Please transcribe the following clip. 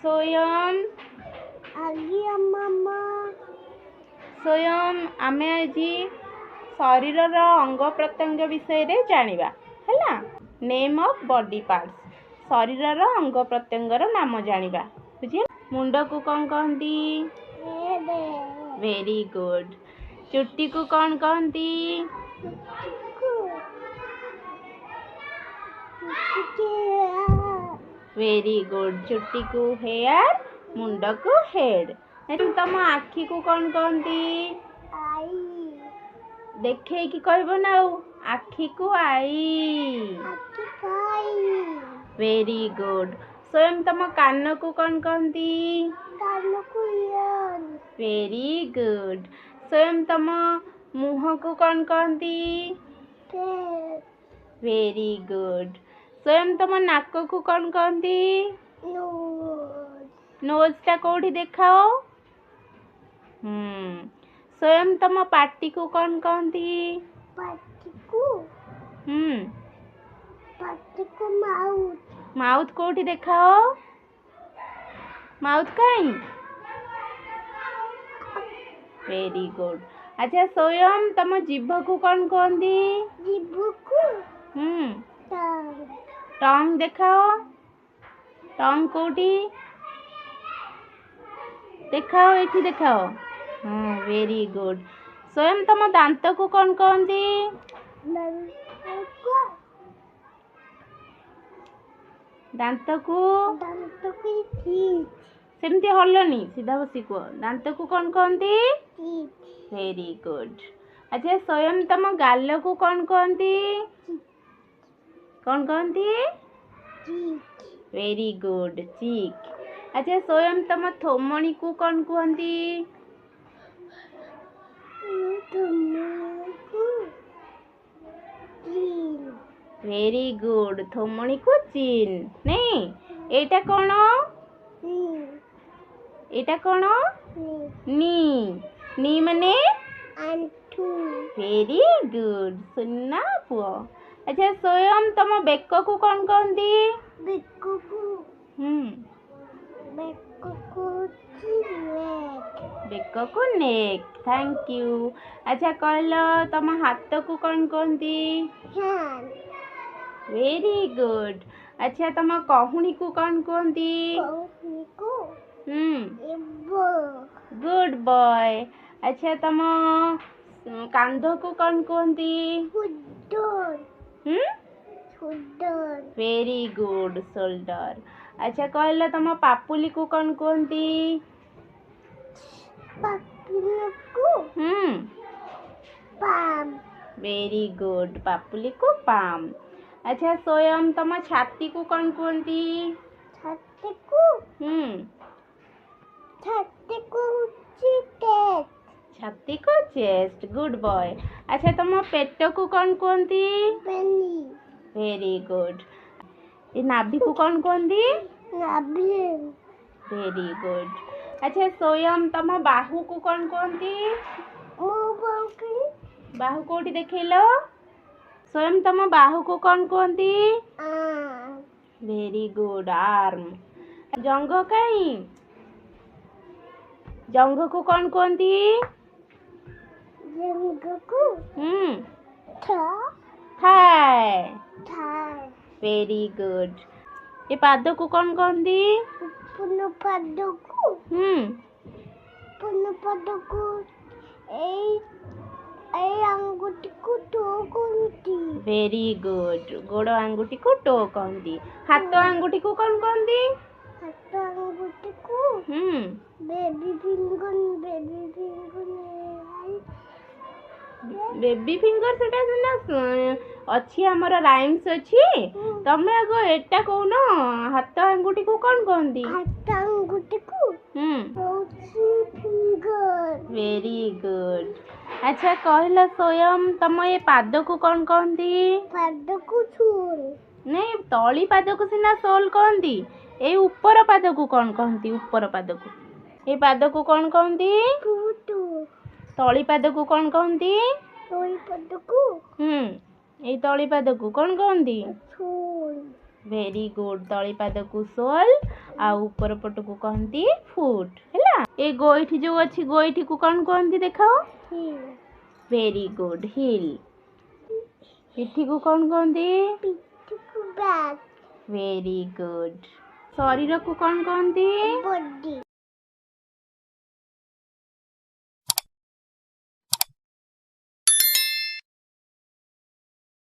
स्वयं आज्ञा मामा स्वयं आमे आज शरीर अंग प्रत्यंग विषय रे जानिबा हैला। नेम ऑफ बॉडी पार्ट्स शरीर अंग प्रत्यंग नाम जानिबा बुझी। मुंड को कौन कहती? Very good. चुट्टी को कौन कहती? Very good. चुट्टी को हेयर, मुंड को हेड। तम आखि को कौन कहती? देखे कि कहब ना आखि को आई। Very good. स्वयं तम कान को कौन कहती? Very good. स्वयं तम मुह को कौन कहती? Very good. स्वयं तम नाक को कौन कहती? नोज टा कोठी देखाओ। स्वयं तम पाटी को कौन कहती? माउथ कोठी देखाओ। माउथ कहीं? Very good. अच्छा स्वयं तम जीभ को कौन कहती? टंग देखाओ। टंग कोठी देखाओ, एठी देखाओ। Very good. स्वयं तम दांत को कौन कहती? दांत को सेमती हलनी सीधा बसी कुह। दांत को कौन कहती? Very good. अच्छा स्वयं तम गाल को कौन कहती? कौन कहती? वेरी गुड, चीक। अच्छा स्वयं तम थोमणी को कौन कहती? Very good. थोमणी को चीन। नहीं एटा कौन? एटा कौन? नी। नी माने आंठू। वेरी गुड, सुनना पुओ। अच्छा स्वयं तम बेक को कौन कहती? बेक को नेक। Thank you. अच्छा कहल तम हाथ को कौन कहती? Very good. अच्छा तम कहुणी को कौन कहती? Good boy. अच्छा तम कांध को कौन कहती? Very good, shoulder. अच्छा कहल तम पापुली को कौन कहती? वेरी गुड, पापुली को पाम। अच्छा स्वयं तम छाती को कौन कहती? छाती को चेस्ट। Good boy. अच्छा तम पेट को कौन कहती? Very good. ये नाभि को कौन कहती? Very good. अच्छा स्वयं तम बाहु को कौन कहती? बाहु कोठी देखैलो। स्वयं तम बाहु को कौन कहती? Very good, arm. जंघ कहीं? जंघ को कौन कहती? थाई। Very good. ये पाद को कौन कहती? Very good. गोड़ आंगुठी को टो कहती। हाथ आंगुठी को कौन कहती? बेबी फिंगर सेटा सिना अच्छी हमर राइम्स अच्छी। तमे आगो एटा कहून हाथ आंगुठी को कौन कहती? Very good. अच्छा कहला स्वयं तम ये पाद को कौन कहती? नहीं तली पाद को सिना सोल कहती। ए ऊपर पाद को कौन कहती? ऊपर पाद को ये पाद को कौन कहती? तली पाद को कौन कहती? ये तली पाद को कौन कहती? Very good. तली पाद को सोल ଆଉ ଉପର ପଟକୁ କହନ୍ତି ଫୁଟ୍ ହେଲା। ଏ ଗୋଇଠି ଯୋଉ ଅଛି ଗୋଇଠିକୁ କ'ଣ କୁହନ୍ତି ଦେଖାଅ? Very good, heel. ପିଠିକୁ କ'ଣ କୁହନ୍ତି? ପିଠିକୁ ବ୍ୟାକ୍। Very good. ଶରୀରକୁ କ'ଣ କହନ୍ତି? ବଡି।